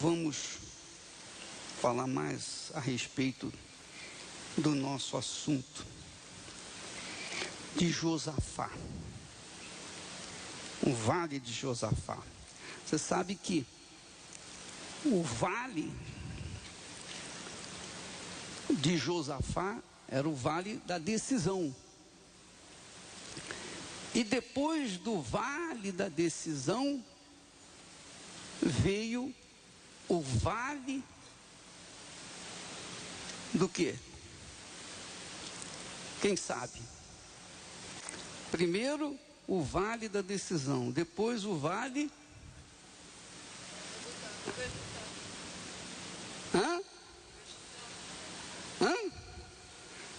vamos falar mais a respeito do nosso assunto de Josafá. O vale de Josafá. Você sabe que o vale de Josafá era o vale da decisão. E depois do vale da decisão, veio o vale do quê? Quem sabe? Primeiro o vale da decisão, depois o vale...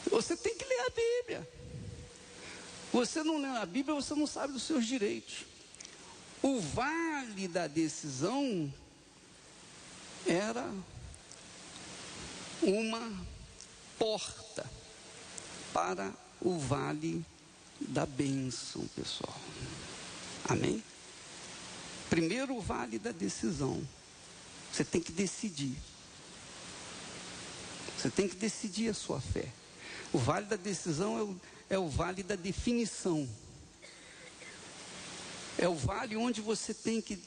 Você tem que ler a Bíblia. Você não lê a Bíblia, você não sabe dos seus direitos. O vale da decisão era uma porta para o vale da bênção, pessoal. Amém? Primeiro o vale da decisão. Você tem que decidir. Você tem que decidir a sua fé. O vale da decisão é o vale da definição. É o vale onde você tem que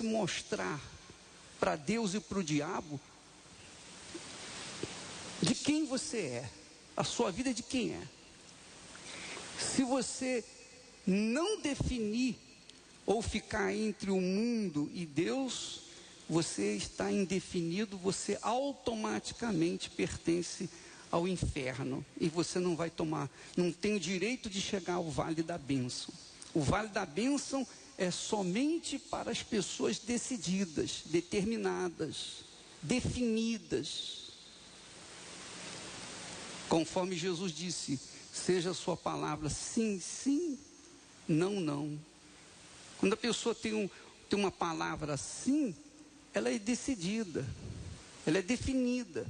mostrar para Deus e para o diabo de quem você é. A sua vida de quem é. Se você não definir ou ficar entre o mundo e Deus, você está indefinido, você automaticamente pertence ao inferno, e você não tem o direito de chegar ao vale da bênção. O vale da bênção é somente para as pessoas decididas, determinadas, definidas. Conforme Jesus disse, seja a sua palavra sim, sim, não, não. Quando a pessoa tem uma palavra sim, ela é decidida, ela é definida.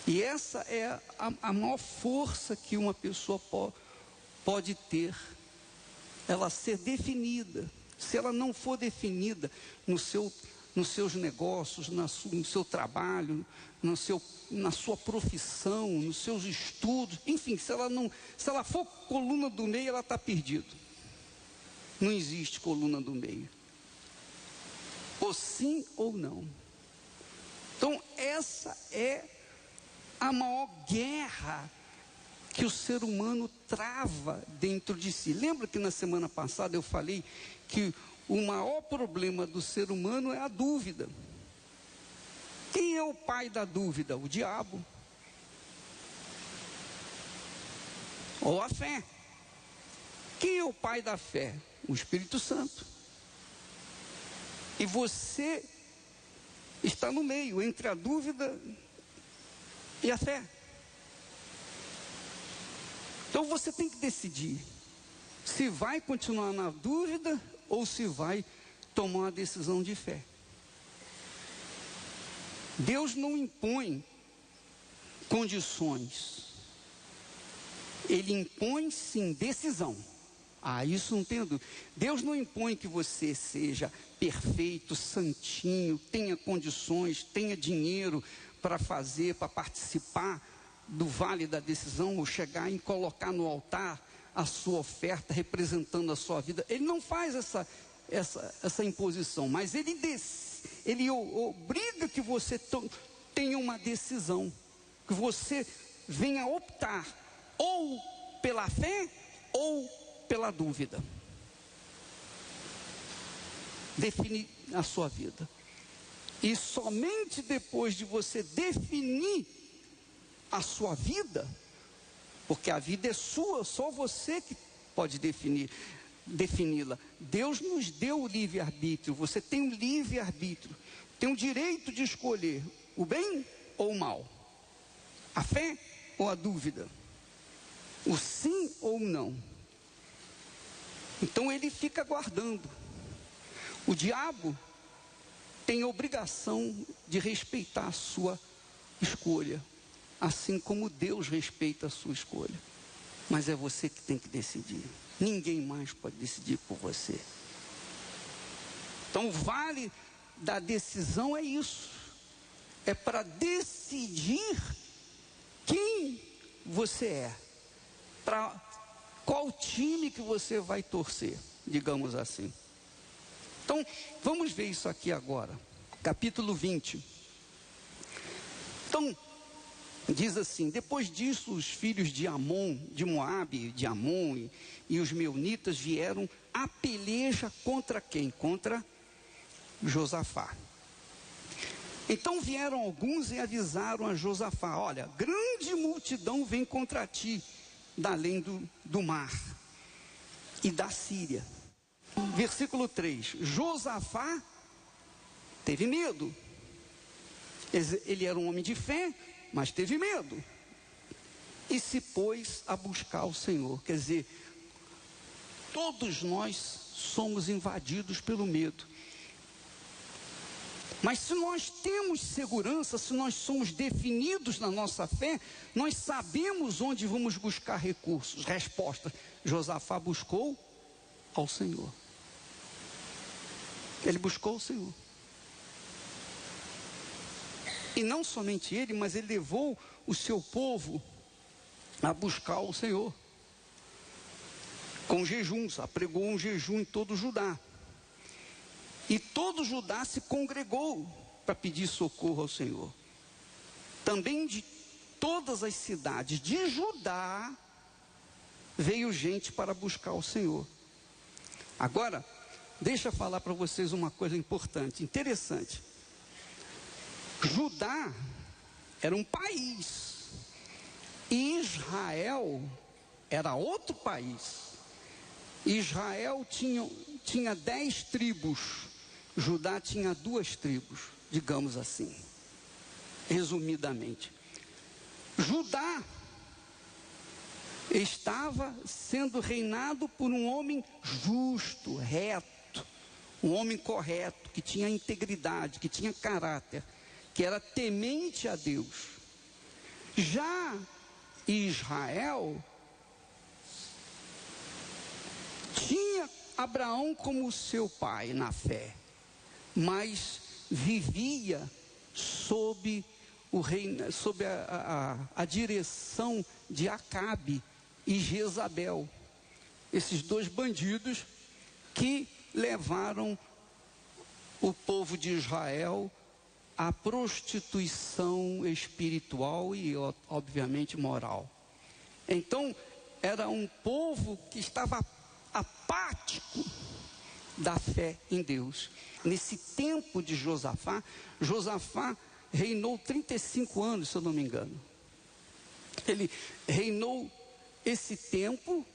E essa é a maior força que uma pessoa pode ter, ela ser definida. Se ela não for definida nos seus negócios, no seu trabalho, na sua profissão, nos seus estudos, enfim, se ela for coluna do meio, ela está perdida. Não existe coluna do meio. Ou sim ou não. Então essa é a maior guerra que o ser humano trava dentro de si. Lembra que na semana passada eu falei que o maior problema do ser humano é a dúvida. Quem é o pai da dúvida? O diabo. Ou a fé. Quem é o pai da fé? O Espírito Santo. E você está no meio, entre a dúvida e a fé. Então você tem que decidir se vai continuar na dúvida ou se vai tomar uma decisão de fé. Deus não impõe condições. Ele impõe sim decisão. Isso não tenho dúvida. Deus não impõe que você seja perfeito, santinho, tenha condições, tenha dinheiro para participar do vale da decisão, ou chegar e colocar no altar a sua oferta representando a sua vida. Ele não faz essa imposição, mas ele obriga que você tenha uma decisão, que você venha optar ou pela fé ou pela dúvida. Definir a sua vida. E somente depois de você definir a sua vida, porque a vida é sua, só você que pode defini-la. Deus nos deu o livre-arbítrio. Você tem um livre-arbítrio, tem o direito de escolher o bem ou o mal, a fé ou a dúvida, o sim ou o não. Então ele fica aguardando. O diabo tem a obrigação de respeitar a sua escolha, assim como Deus respeita a sua escolha. Mas é você que tem que decidir. Ninguém mais pode decidir por você. Então o vale da decisão é isso. É para decidir quem você é. Para qual time que você vai torcer, digamos assim. Então, vamos ver isso aqui agora. Capítulo 20. Então, diz assim: depois disso, os filhos de Amon, de Moabe, de Amon e os meunitas vieram a peleja contra quem? Contra Josafá. Então vieram alguns e avisaram a Josafá: olha, grande multidão vem contra ti, da além do mar e da Síria. Versículo 3: Josafá teve medo. Ele era um homem de fé, mas teve medo. E se pôs a buscar o Senhor. Quer dizer, todos nós somos invadidos pelo medo. Mas se nós temos segurança, se nós somos definidos na nossa fé, nós sabemos onde vamos buscar recursos, respostas. Josafá buscou ao Senhor. Ele buscou o Senhor. E não somente ele, mas ele levou o seu povo a buscar o Senhor. Com jejuns, apregou um jejum em todo Judá. E todo Judá se congregou para pedir socorro ao Senhor. Também de todas as cidades de Judá veio gente para buscar o Senhor. Agora, deixa eu falar para vocês uma coisa importante, interessante. Judá era um país e Israel era outro país. Israel tinha 10 tribos, Judá tinha 2 tribos, digamos assim, resumidamente. Judá estava sendo reinado por um homem justo, reto, um homem correto, que tinha integridade, que tinha caráter, que era temente a Deus. Já Israel tinha Abraão como seu pai na fé, mas vivia sob o reino, sob a direção de Acabe e Jezabel, esses 2 bandidos que levaram o povo de Israel à prostituição espiritual e, obviamente, moral. Então, era um povo que estava apático da fé em Deus. Nesse tempo de Josafá reinou 35 anos, se eu não me engano. Ele reinou esse tempo,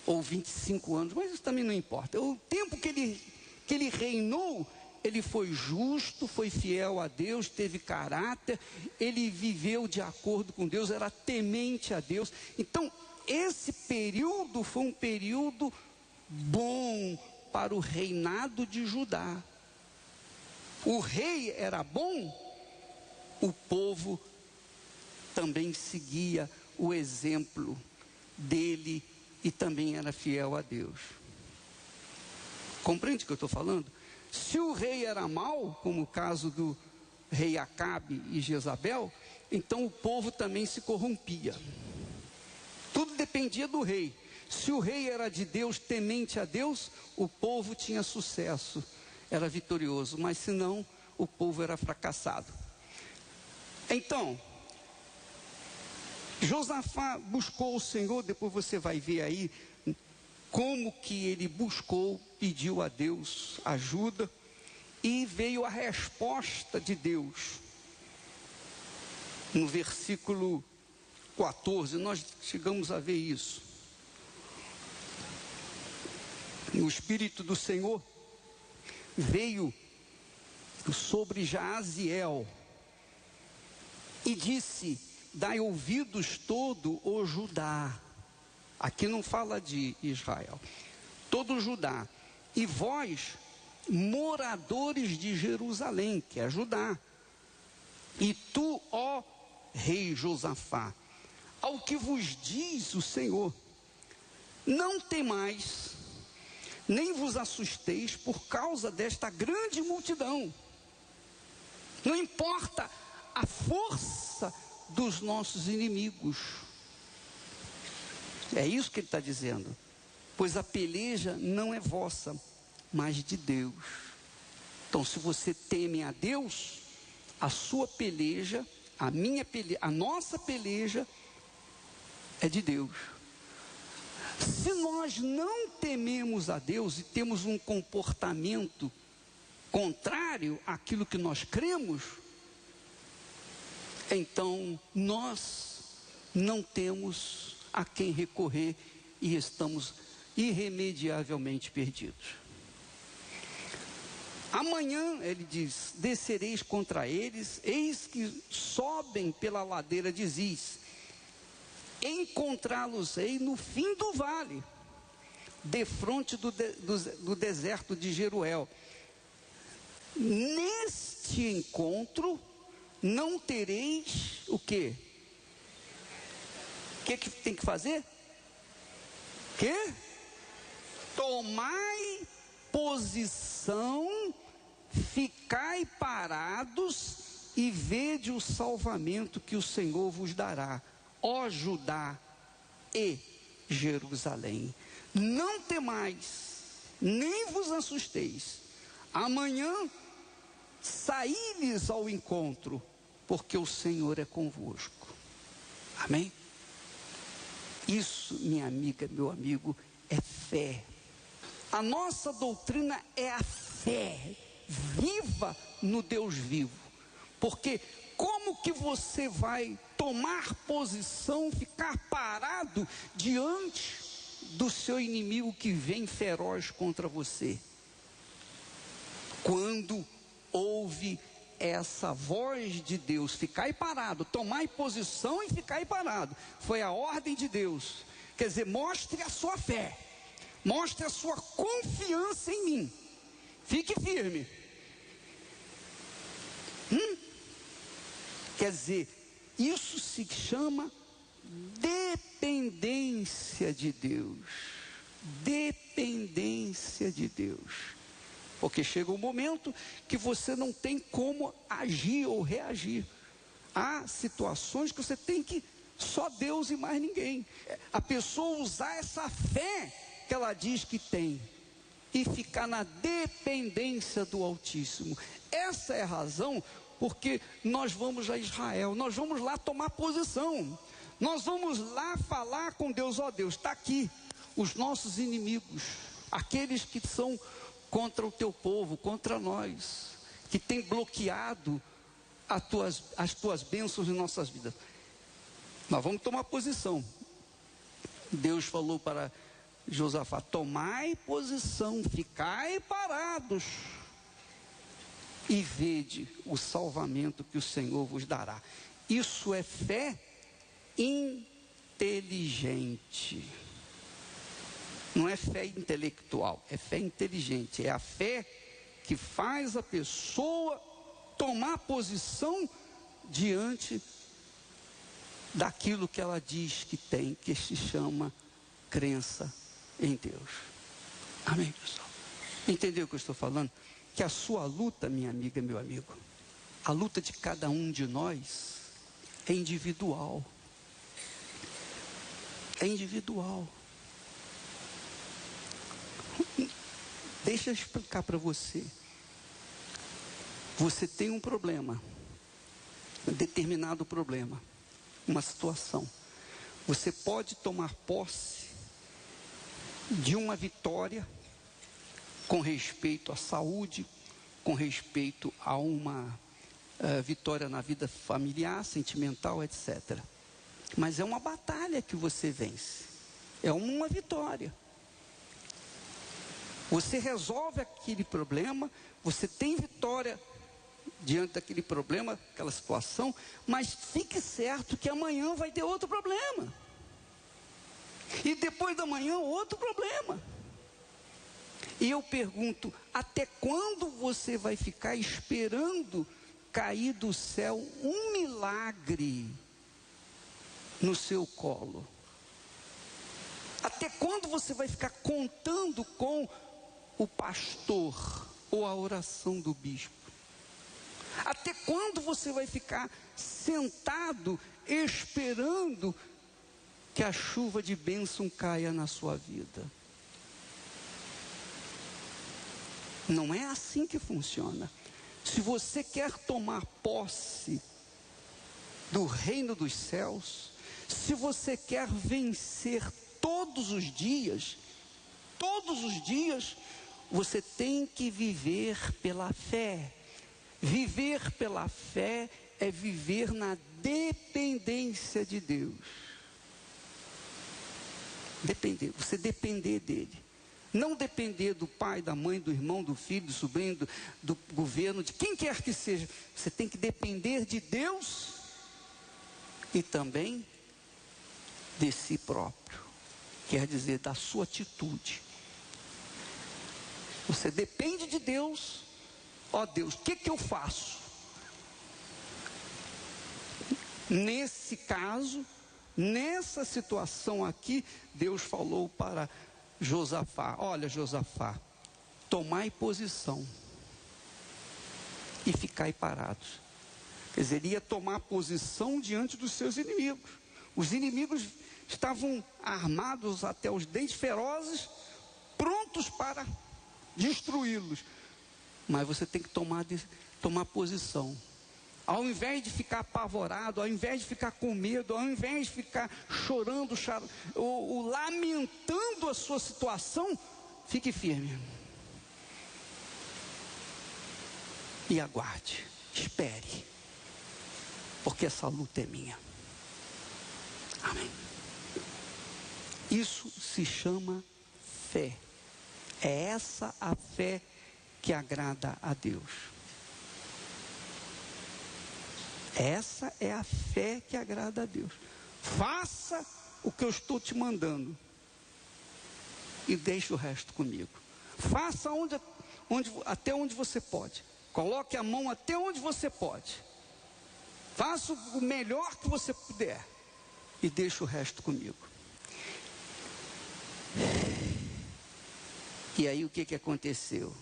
ou 25 anos, mas isso também não importa. O tempo que ele reinou, ele foi justo, foi fiel a Deus, teve caráter, ele viveu de acordo com Deus, era temente a Deus. Então, esse período foi um período bom para o reinado de Judá. O rei era bom, o povo também seguia o exemplo dele e também era fiel a Deus. Compreende o que eu estou falando? Se o rei era mau, como o caso do rei Acabe e Jezabel, então o povo também se corrompia. Tudo dependia do rei. Se o rei era de Deus, temente a Deus, o povo tinha sucesso, era vitorioso. Mas se não, o povo era fracassado. Então, Josafá buscou o Senhor. Depois você vai ver aí como que ele buscou, pediu a Deus ajuda, e veio a resposta de Deus. No versículo 14, nós chegamos a ver isso. O Espírito do Senhor veio sobre Jaaziel e disse: dai ouvidos todo o Judá. Aqui não fala de Israel. Todo o Judá. E vós, moradores de Jerusalém, que é Judá. E tu, ó rei Josafá, ao que vos diz o Senhor, não temais, nem vos assusteis por causa desta grande multidão. Não importa a força dos nossos inimigos. É isso que ele está dizendo. Pois a peleja não é vossa, mas de Deus. Então, se você teme a Deus, a sua peleja, a nossa peleja é de Deus. Se nós não tememos a Deus e temos um comportamento contrário àquilo que nós cremos, então nós não temos a quem recorrer e estamos irremediavelmente perdidos. Amanhã, ele diz, descereis contra eles, eis que sobem pela ladeira de Ziz. Encontrá-los-ei no fim do vale, defronte do deserto de Jeruel. Neste encontro, não tereis o quê? O que tem que fazer? Que? Tomai posição, ficai parados e vede o salvamento que o Senhor vos dará, ó Judá e Jerusalém. Não temais, nem vos assusteis. Amanhã saí-lhes ao encontro, porque o Senhor é convosco. Amém? Isso, minha amiga, meu amigo, é fé. A nossa doutrina é a fé viva no Deus vivo. Porque como que você vai tomar posição, ficar parado diante do seu inimigo que vem feroz contra você? Quando ouve essa voz de Deus, ficai parado, tomai posição e ficai parado. Foi a ordem de Deus. Quer dizer, mostre a sua fé. Mostre a sua confiança em mim. Fique firme. Quer dizer, isso se chama dependência de Deus. Dependência de Deus. Porque chega um momento que você não tem como agir ou reagir. Há situações que você tem que, só Deus e mais ninguém. A pessoa usar essa fé que ela diz que tem e ficar na dependência do Altíssimo. Essa é a razão porque nós vamos a Israel, nós vamos lá tomar posição, nós vamos lá falar com Deus. Ó Deus, está aqui os nossos inimigos, aqueles que são contra o teu povo, contra nós, que tem bloqueado as tuas bênçãos em nossas vidas. Nós vamos tomar posição. Deus falou para Josafá: tomai posição, ficai parados e vede o salvamento que o Senhor vos dará. Isso é fé inteligente. Não é fé intelectual, é fé inteligente. É a fé que faz a pessoa tomar posição diante daquilo que ela diz que tem, que se chama crença em Deus. Amém, pessoal? Entendeu o que eu estou falando? Que a sua luta, minha amiga, meu amigo, a luta de cada um de nós é individual. É individual. Deixa eu explicar para você. Você tem um problema, um determinado problema, uma situação. Você pode tomar posse de uma vitória com respeito à saúde, com respeito a uma vitória na vida familiar, sentimental, etc. Mas é uma batalha que você vence. É uma vitória. Você resolve aquele problema, você tem vitória diante daquele problema, aquela situação, mas fique certo que amanhã vai ter outro problema. E depois da manhã, outro problema. E eu pergunto, até quando você vai ficar esperando cair do céu um milagre no seu colo? Até quando você vai ficar contando com o pastor ou a oração do bispo? Até quando você vai ficar sentado esperando que a chuva de bênção caia na sua vida? Não é assim que funciona. Se você quer tomar posse do reino dos céus, se você quer vencer todos os dias, você tem que viver pela fé. Viver pela fé é viver na dependência de Deus. Você depender dele. Não depender do pai, da mãe, do irmão, do filho, do sobrinho, do governo, de quem quer que seja. Você tem que depender de Deus e também de si próprio. Quer dizer, da sua atitude. Você depende de Deus. Ó Deus, o que eu faço? Nesse caso, nessa situação aqui, Deus falou para Josafá: olha, Josafá, tomai posição e ficai parados. Quer dizer, ele ia tomar posição diante dos seus inimigos. Os inimigos estavam armados até os dentes ferozes, prontos para destruí-los. Mas você tem que tomar posição. Ao invés de ficar apavorado, ao invés de ficar com medo, ao invés de ficar chorando, ou lamentando a sua situação, fique firme. E aguarde, espere. Porque essa luta é minha. Amém. Isso se chama fé. É essa a fé que agrada a Deus. Essa é a fé que agrada a Deus. Faça o que eu estou te mandando e deixe o resto comigo. Faça até onde você pode. Coloque a mão até onde você pode. Faça o melhor que você puder e deixe o resto comigo. E aí o que aconteceu?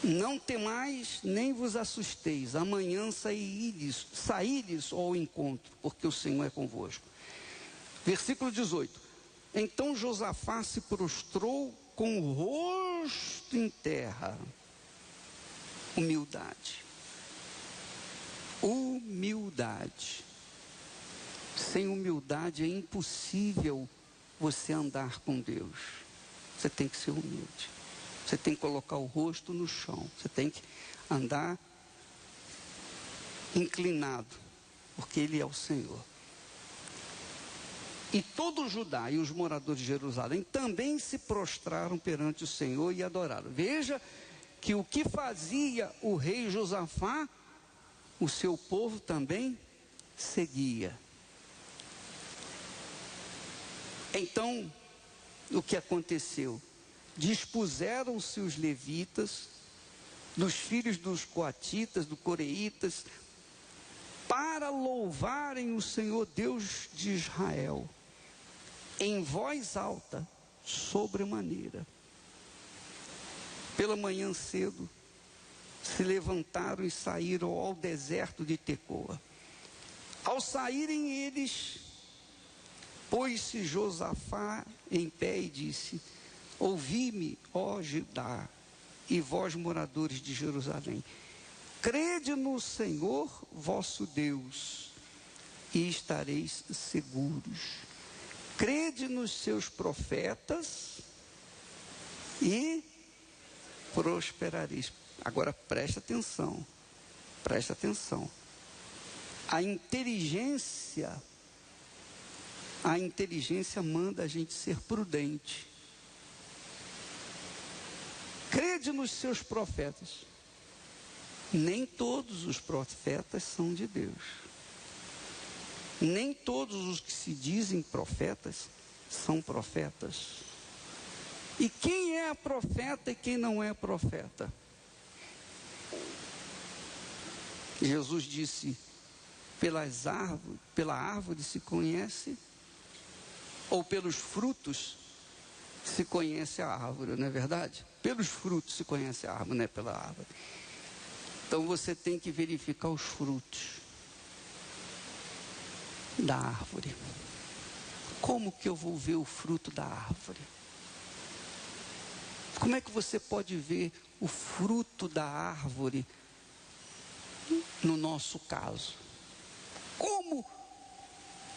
Não temais, nem vos assusteis. Amanhã saíres ao encontro, porque o Senhor é convosco. Versículo 18. Então Josafá se prostrou com o rosto em terra. Humildade. Sem humildade é impossível você andar com Deus. Você tem que ser humilde. Você tem que colocar o rosto no chão. Você tem que andar inclinado, porque Ele é o Senhor. E todo Judá e os moradores de Jerusalém também se prostraram perante o Senhor e adoraram. Veja que o que fazia o rei Josafá, o seu povo também seguia. Então, o que aconteceu? Dispuseram-se os levitas, dos filhos dos coatitas, dos coreitas, para louvarem o Senhor Deus de Israel, em voz alta, sobremaneira. Pela manhã cedo, se levantaram e saíram ao deserto de Tecoa. Ao saírem eles, pôs-se Josafá em pé e disse: ouvi-me, ó Judá, e vós moradores de Jerusalém, crede no Senhor vosso Deus, e estareis seguros. Crede nos seus profetas, e prosperareis. Agora presta atenção. A inteligência manda a gente ser prudente. Crede nos seus profetas. Nem todos os profetas são de Deus. Nem todos os que se dizem profetas são profetas. E quem é profeta e quem não é profeta? Jesus disse: pela árvore se conhece ou pelos frutos se conhece a árvore, não é verdade? Pelos frutos se conhece a árvore, não é pela árvore. Então você tem que verificar os frutos da árvore. Como que eu vou ver o fruto da árvore? Como é que você pode ver o fruto da árvore no nosso caso? Como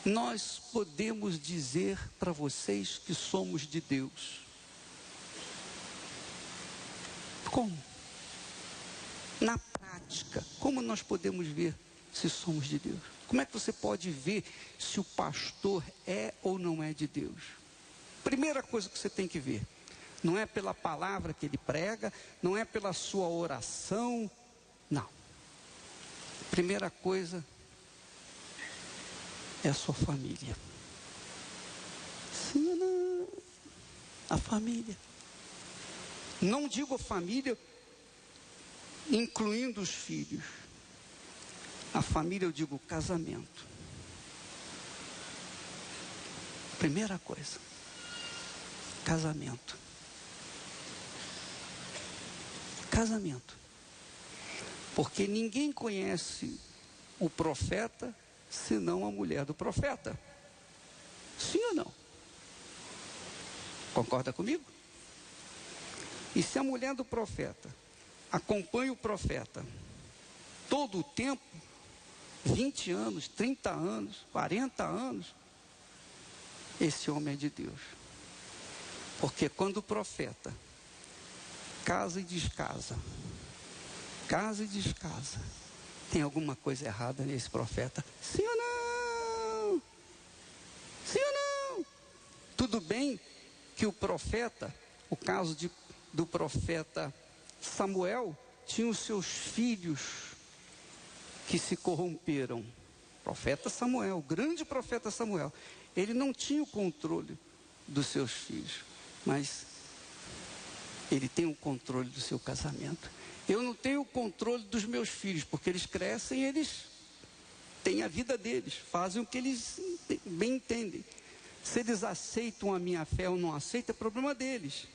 nós podemos dizer para vocês que somos de Deus? Como? Na prática, como nós podemos ver se somos de Deus? Como é que você pode ver se o pastor é ou não é de Deus? Primeira coisa que você tem que ver, não é pela palavra que ele prega, não é pela sua oração, não. Primeira coisa é a sua família. Sim ou não? A família. Não digo a família incluindo os filhos. A família, eu digo casamento. Primeira coisa, casamento. Casamento. Porque ninguém conhece o profeta senão a mulher do profeta. Sim ou não? Concorda comigo? E se a mulher do profeta acompanha o profeta todo o tempo, 20 anos, 30 anos, 40 anos, esse homem é de Deus. Porque quando o profeta casa e descasa, tem alguma coisa errada nesse profeta. Sim ou não? Sim ou não? Tudo bem que o profeta, o caso do profeta Samuel, tinha os seus filhos que se corromperam. Profeta Samuel, o grande profeta Samuel, ele não tinha o controle dos seus filhos, mas ele tem o controle do seu casamento. Eu não tenho o controle dos meus filhos, porque eles crescem e eles têm a vida deles, fazem o que eles bem entendem. Se eles aceitam a minha fé ou não aceitam, é problema deles.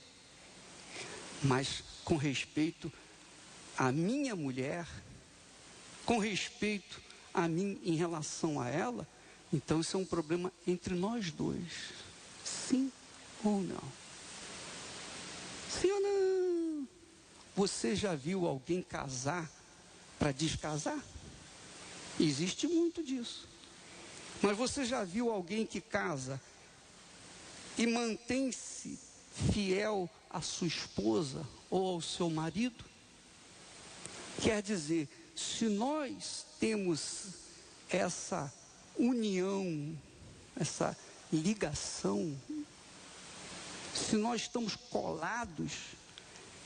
Mas com respeito à minha mulher, com respeito a mim em relação a ela, então isso é um problema entre nós dois. Sim ou não? Sim ou não? Você já viu alguém casar para descasar? Existe muito disso. Mas você já viu alguém que casa e mantém-se fiel à sua esposa ou ao seu marido? Quer dizer, se nós temos essa união, essa ligação, se nós estamos colados,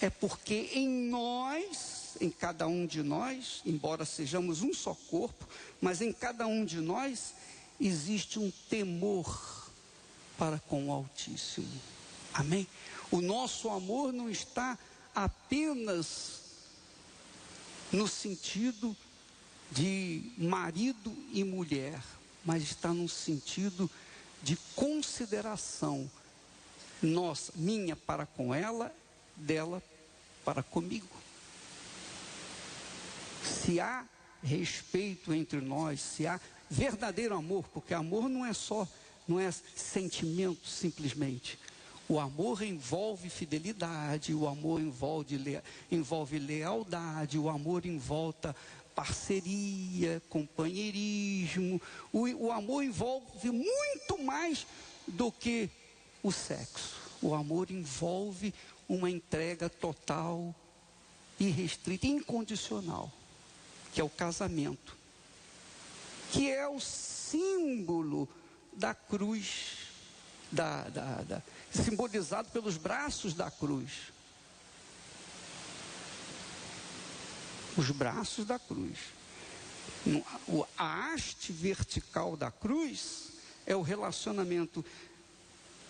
é porque em nós, em cada um de nós, embora sejamos um só corpo, mas em cada um de nós existe um temor para com o Altíssimo. Amém? O nosso amor não está apenas no sentido de marido e mulher, mas está no sentido de consideração nossa, minha para com ela, dela para comigo. Se há respeito entre nós, se há verdadeiro amor, porque amor não é sentimento simplesmente. O amor envolve fidelidade, o amor envolve lealdade, o amor envolve parceria, companheirismo. O amor envolve muito mais do que o sexo. O amor envolve uma entrega total, irrestrita, incondicional, que é o casamento, que é o símbolo da cruz, simbolizado pelos braços da cruz. Os braços da cruz. A haste vertical da cruz é o relacionamento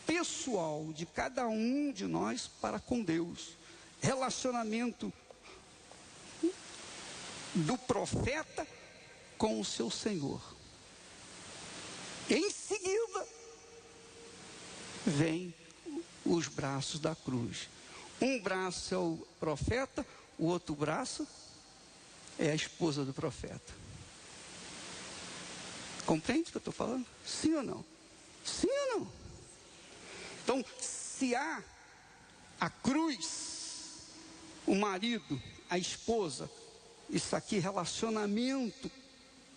pessoal de cada um de nós para com Deus. Relacionamento do profeta com o seu Senhor. Em seguida, vem os braços da cruz. Um braço é o profeta, o outro braço é a esposa do profeta. Compreende o que eu estou falando? Sim ou não? Sim ou não? Então, se há a cruz, o marido, a esposa, isso aqui, relacionamento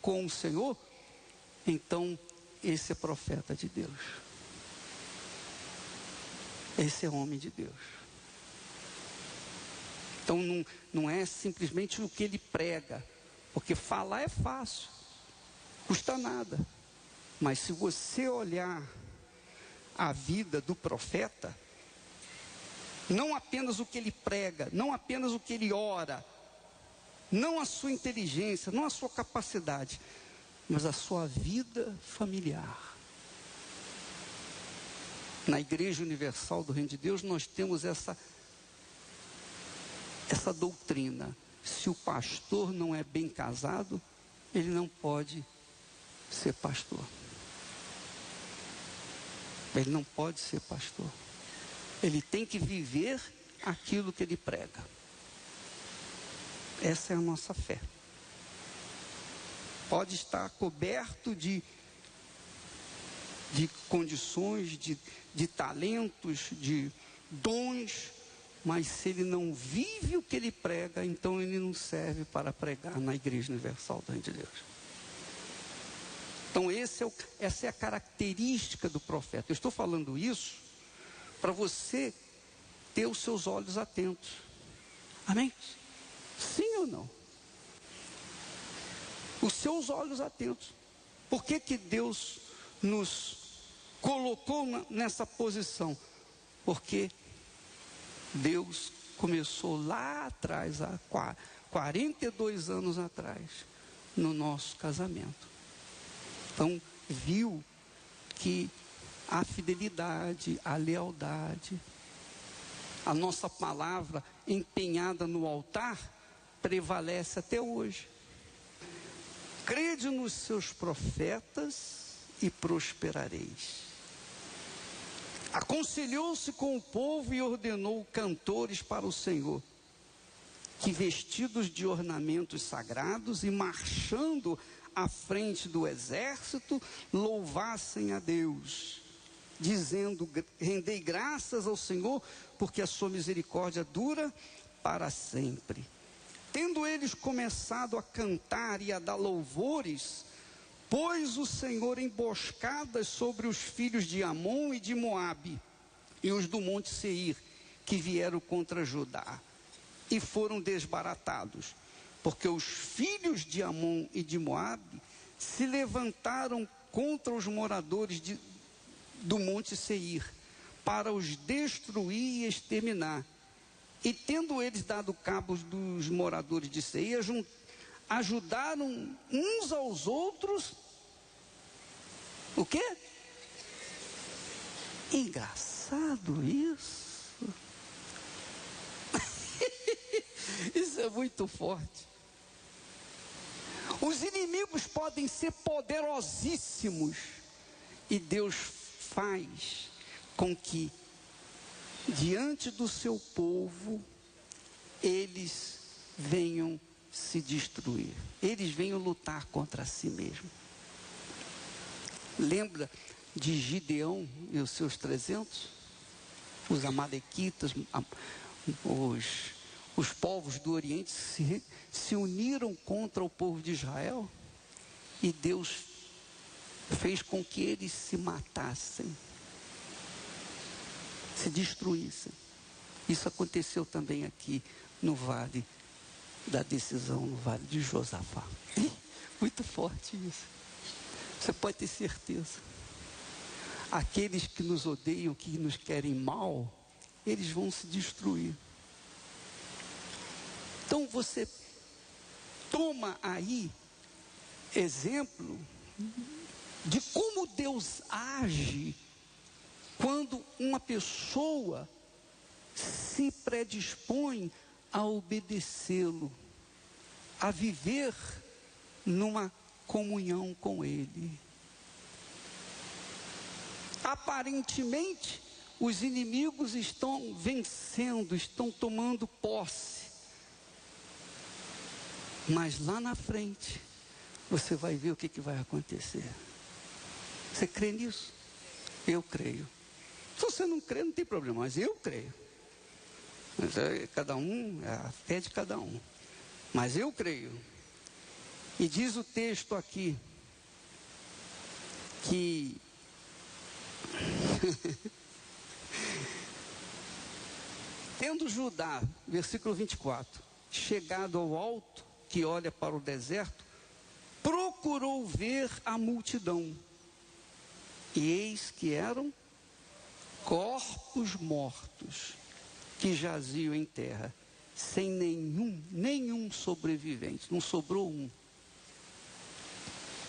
com o Senhor, então esse é profeta de Deus. Esse é homem de Deus. Então não é simplesmente o que ele prega, porque falar é fácil, custa nada. Mas se você olhar a vida do profeta, não apenas o que ele prega, não apenas o que ele ora, não a sua inteligência, não a sua capacidade, mas a sua vida familiar. Na Igreja Universal do Reino de Deus, nós temos essa doutrina. Se o pastor não é bem casado, ele não pode ser pastor. Ele não pode ser pastor. Ele tem que viver aquilo que ele prega. Essa é a nossa fé. Pode estar coberto de condições, de talentos, de dons, mas se ele não vive o que ele prega, então ele não serve para pregar na Igreja Universal do Reino de Deus. Então essa é a característica do profeta. Eu estou falando isso para você ter os seus olhos atentos. Amém? Sim ou não? Os seus olhos atentos. Por que Deus nos colocou nessa posição? Porque Deus começou lá atrás, há 42 anos atrás, no nosso casamento. Então, viu que a fidelidade, a lealdade, a nossa palavra empenhada no altar, prevalece até hoje. Crede nos seus profetas e prosperareis. Aconselhou-se com o povo e ordenou cantores para o Senhor, que vestidos de ornamentos sagrados e marchando à frente do exército, louvassem a Deus, dizendo: rendei graças ao Senhor, porque a sua misericórdia dura para sempre. Tendo eles começado a cantar e a dar louvores, pôs o Senhor emboscadas sobre os filhos de Amon e de Moabe, e os do monte Seir, que vieram contra Judá, e foram desbaratados, porque os filhos de Amon e de Moabe se levantaram contra os moradores do monte Seir, para os destruir e exterminar. E tendo eles dado cabo dos moradores de Seir, ajudaram uns aos outros. O quê? Engraçado isso. Isso é muito forte. Os inimigos podem ser poderosíssimos, e Deus faz com que diante do seu povo eles venham se destruir, eles venham lutar contra si mesmo. Lembra de Gideão e os seus 300? Os amalequitas, os povos do Oriente se uniram contra o povo de Israel, e Deus fez com que eles se matassem, se destruíssem. Isso aconteceu também aqui no vale da decisão, no vale de Josafá. Muito forte isso. Você pode ter certeza. Aqueles que nos odeiam, que nos querem mal, eles vão se destruir. Então você toma aí exemplo de como Deus age quando uma pessoa se predispõe a obedecê-lo, a viver numa comunhão com Ele. Aparentemente, os inimigos estão vencendo, estão tomando posse. Mas lá na frente, você vai ver o que vai acontecer. Você crê nisso? Eu creio. Se você não crê, não tem problema, mas eu creio. Mas cada um, é a fé de cada um. Mas eu creio. E diz o texto aqui, que tendo Judá, versículo 24, chegado ao alto, que olha para o deserto, procurou ver a multidão. E eis que eram corpos mortos, que jaziam em terra, sem nenhum sobrevivente. Não sobrou um.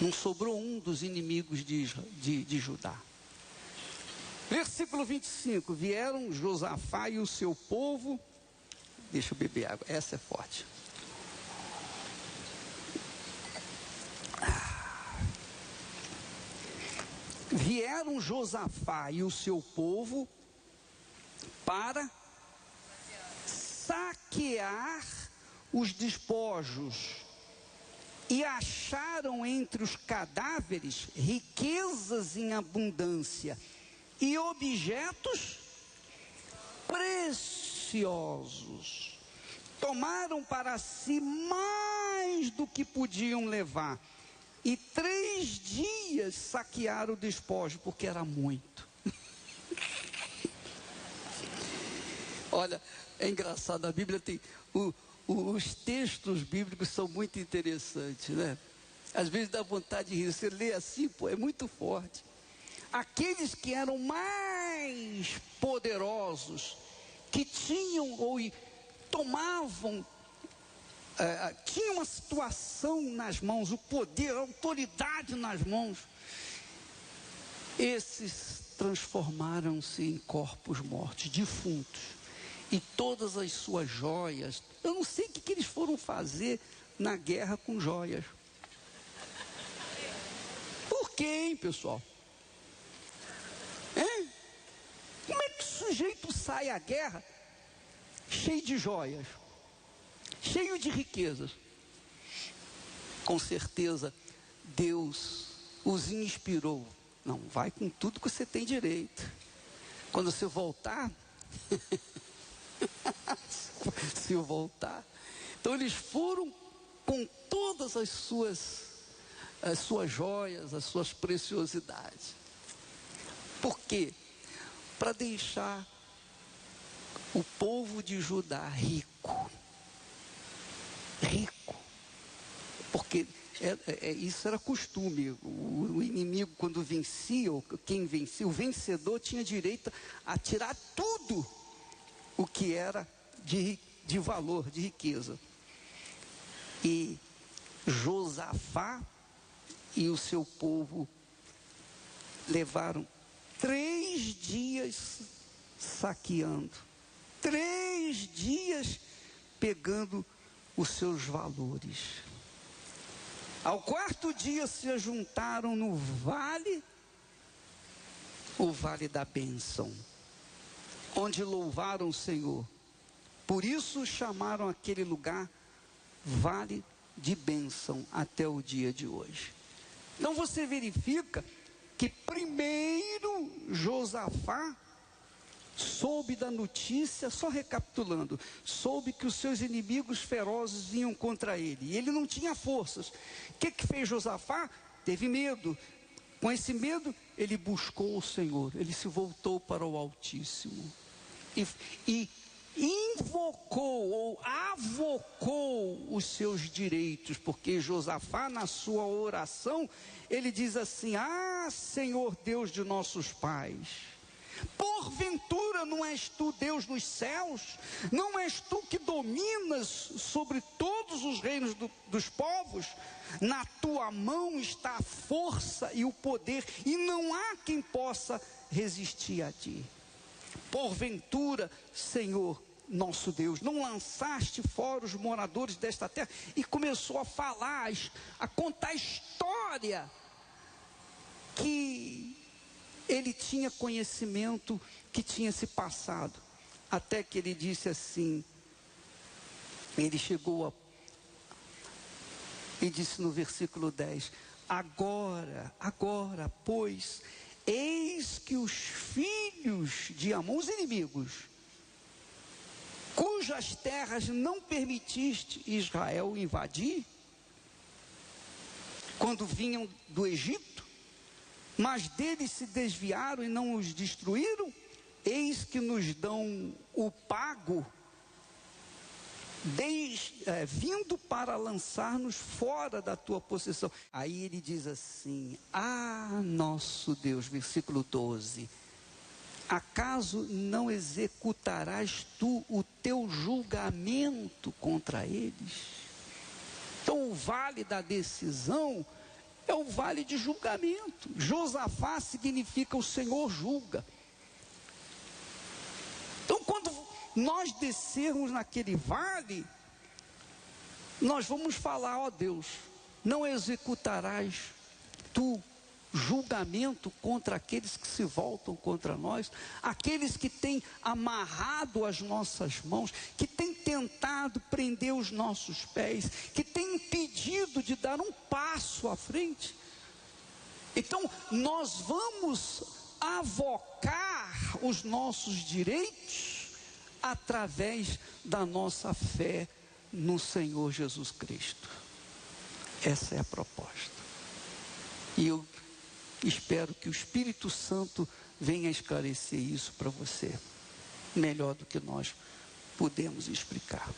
Não sobrou um dos inimigos de Judá. Versículo 25, vieram Josafá e o seu povo, deixa eu beber água, essa é forte. Vieram Josafá e o seu povo para saquear os despojos e acharam entre os cadáveres riquezas em abundância e objetos preciosos. Tomaram para si mais do que podiam levar. E 3 dias saquearam o despojo, porque era muito. Olha, é engraçado, a Bíblia tem... os textos bíblicos são muito interessantes, né? Às vezes dá vontade de rir, você lê assim, pô, é muito forte. Aqueles que eram mais poderosos, que tinham ou tomavam, tinham a situação nas mãos, o poder, a autoridade nas mãos, esses transformaram-se em corpos mortos, defuntos, e todas as suas joias. Eu não sei o que eles foram fazer na guerra com joias. Por quê, hein, pessoal? Como é que o sujeito sai à guerra cheio de joias, cheio de riquezas? Com certeza Deus os inspirou. Não, vai com tudo que você tem direito. Quando você voltar, se eu voltar. Então eles foram com todas as suas joias, as suas preciosidades. Por quê? Para deixar o povo de Judá rico. Rico. Porque isso era costume. O inimigo, quando vencia, ou quem vencia, o vencedor tinha direito a tirar tudo o que era de valor, de riqueza. E Josafá e o seu povo levaram 3 dias saqueando, 3 dias pegando os seus valores. Ao 4º dia se ajuntaram no vale, o vale da bênção, onde louvaram o Senhor. Por isso chamaram aquele lugar vale de bênção até o dia de hoje. Então você verifica que primeiro Josafá soube da notícia, só recapitulando, soube que os seus inimigos ferozes vinham contra ele, e ele não tinha forças. O que fez Josafá? Teve medo. Com esse medo, ele buscou o Senhor, ele se voltou para o Altíssimo, e invocou ou avocou os seus direitos, porque Josafá, na sua oração, ele diz assim: ah, Senhor Deus de nossos pais, porventura não és tu Deus nos céus? Não és tu que dominas sobre todos os reinos dos povos? Na tua mão está a força e o poder, e não há quem possa resistir a ti. Porventura, Senhor nosso Deus, não lançaste fora os moradores desta terra? E começou a falar, a contar a história que ele tinha conhecimento que tinha se passado, até que ele disse assim, ele chegou e disse no versículo 10, agora, pois, eis que os filhos de Amon, os inimigos, cujas terras não permitiste Israel invadir, quando vinham do Egito, mas deles se desviaram e não os destruíram, eis que nos dão o pago, vindo para lançar-nos fora da tua possessão. Aí ele diz assim, nosso Deus, versículo 12, acaso não executarás tu o teu julgamento contra eles? Então o vale da decisão é o vale de julgamento. Josafá significa o Senhor julga. Então quando nós descermos naquele vale, nós vamos falar, ó Deus, não executarás tu julgamento contra aqueles que se voltam contra nós, aqueles que têm amarrado as nossas mãos, que têm tentado prender os nossos pés, que têm impedido de dar um passo à frente. Então nós vamos avocar os nossos direitos através da nossa fé no Senhor Jesus Cristo. Essa é a proposta. E eu espero que o Espírito Santo venha esclarecer isso para você, melhor do que nós podemos explicar.